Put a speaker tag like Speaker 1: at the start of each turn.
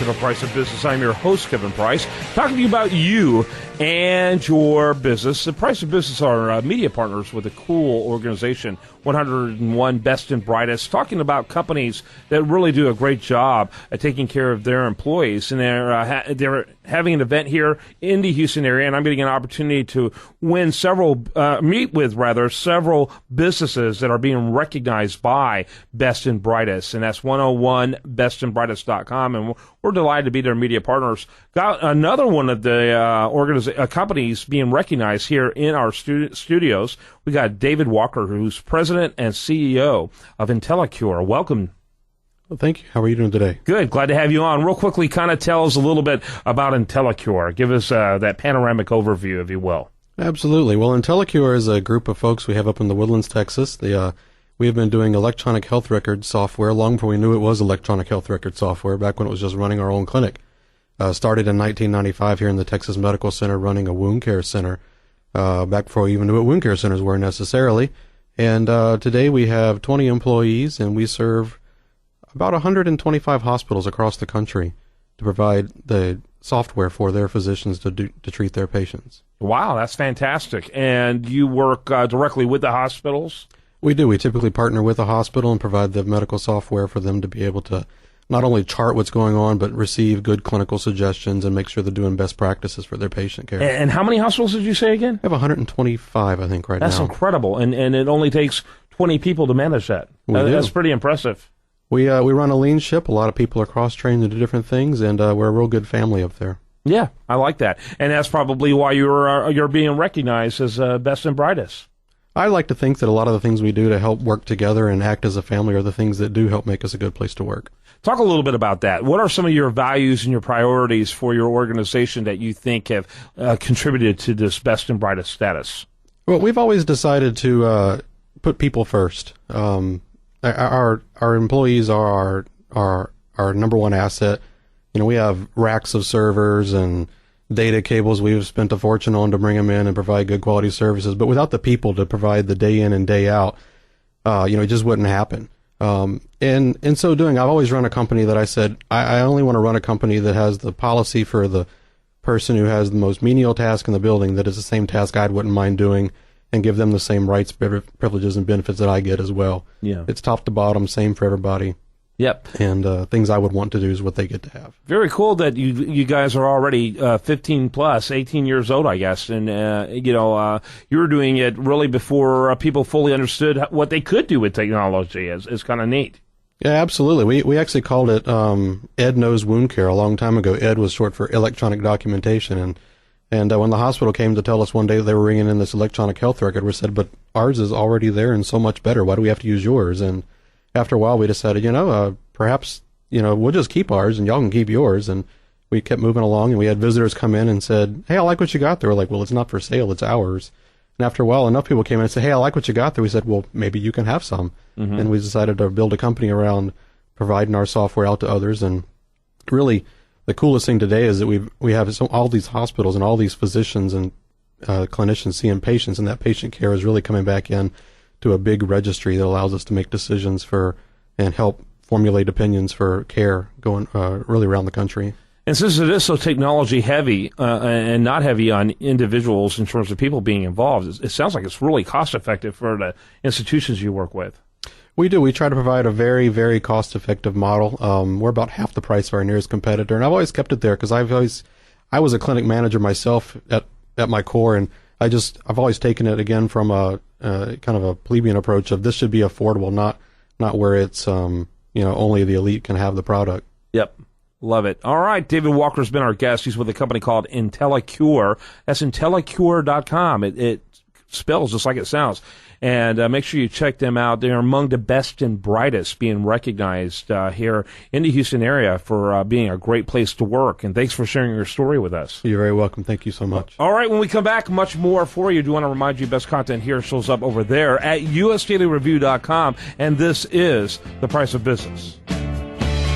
Speaker 1: to The Price of Business. I'm your host, Kevin Price, talking to you about you and your business. The Price of Business are media partners with a cool organization, 101 Best and Brightest, talking about companies that really do a great job at taking care of their employees. And they're having an event here in the Houston area, and I'm getting an opportunity to meet with several businesses that are being recognized by Best and Brightest, and that's 101bestandbrightest.com, and we're delighted to be their media partners. Got another one of the companies being recognized here in our studios. We got David Walker, who's president and CEO of IntelliCure. Welcome.
Speaker 2: Well, thank you. How are you doing today?
Speaker 1: Good. Glad to have you on. Real quickly, kind of tell us a little bit about IntelliCure. Give us that panoramic overview, if you will.
Speaker 2: Absolutely. Well, IntelliCure is a group of folks we have up in the Woodlands, Texas. We have been doing electronic health record software long before we knew it was electronic health record software, back when it was just running our own clinic. Started in 1995 here in the Texas Medical Center, running a wound care center, back before we even knew what wound care centers were necessarily. And today we have 20 employees, and we serve about 125 hospitals across the country to provide the software for their physicians to treat their patients.
Speaker 1: Wow, that's fantastic. And you work directly with the hospitals?
Speaker 2: We do. We typically partner with a hospital and provide the medical software for them to be able to not only chart what's going on, but receive good clinical suggestions and make sure they're doing best practices for their patient care.
Speaker 1: And how many hospitals did you say again?
Speaker 2: We have 125, I think, right now.
Speaker 1: That's incredible. And it only takes 20 people to manage that. That's pretty impressive.
Speaker 2: We run a lean ship. A lot of people are cross-trained to do different things, and we're a real good family up there.
Speaker 1: Yeah, I like that. And that's probably why you're being recognized as Best and Brightest.
Speaker 2: I like to think that a lot of the things we do to help work together and act as a family are the things that do help make us a good place to work.
Speaker 1: Talk a little bit about that. What are some of your values and your priorities for your organization that you think have contributed to this Best and Brightest status?
Speaker 2: Well, we've always decided to put people first. Our employees are our number one asset. You know, we have racks of servers and data cables we've spent a fortune on to bring them in and provide good quality services. But without the people to provide the day in and day out, it just wouldn't happen. And in so doing, I've always run a company that I said, I only want to run a company that has the policy for the person who has the most menial task in the building that is the same task I wouldn't mind doing, and give them the same rights, privileges, and benefits that I get as well. Yeah, it's top to bottom, same for everybody.
Speaker 1: Yep.
Speaker 2: And things I would want to do is what they get to have.
Speaker 1: Very cool that you guys are already 15 plus, 18 years old, I guess. And, you were doing it really before people fully understood what they could do with technology. It's kind of neat.
Speaker 2: Yeah, absolutely. We actually called it Ed Knows Wound Care a long time ago. Ed was short for electronic documentation. And when the hospital came to tell us one day that they were bringing in this electronic health record, we said, but ours is already there and so much better. Why do we have to use yours? And after a while, we decided, perhaps, we'll just keep ours and y'all can keep yours. And we kept moving along, and we had visitors come in and said, hey, I like what you got there. We're like, well, it's not for sale, it's ours. And after a while, enough people came in and said, hey, I like what you got there. We said, well, maybe you can have some. Mm-hmm. And we decided to build a company around providing our software out to others. And really, the coolest thing today is that we have all these hospitals and all these physicians and clinicians seeing patients, and that patient care is really coming back in to a big registry that allows us to make decisions and help formulate opinions for care going really around the country.
Speaker 1: And since it is so technology heavy and not heavy on individuals in terms of people being involved, it sounds like it's really cost effective for the institutions you work with.
Speaker 2: We do. We try to provide a very, very cost-effective model. We're about half the price of our nearest competitor, and I've always kept it there because I was a clinic manager myself at my core, and I've always taken it again from a kind of a plebeian approach of this should be affordable, not where it's only the elite can have the product.
Speaker 1: Yep. Love it. All right. David Walker's been our guest. He's with a company called IntelliCure. That's IntelliCure.com. It spells just like it sounds. And make sure you check them out. They're among the best and brightest, being recognized here in the Houston area for being a great place to work. And thanks for sharing your story with us.
Speaker 2: You're very welcome. Thank you so much.
Speaker 1: All right. When we come back, much more for you. I do want to remind you, best content here shows up over there at usdailyreview.com. And this is The Price of Business.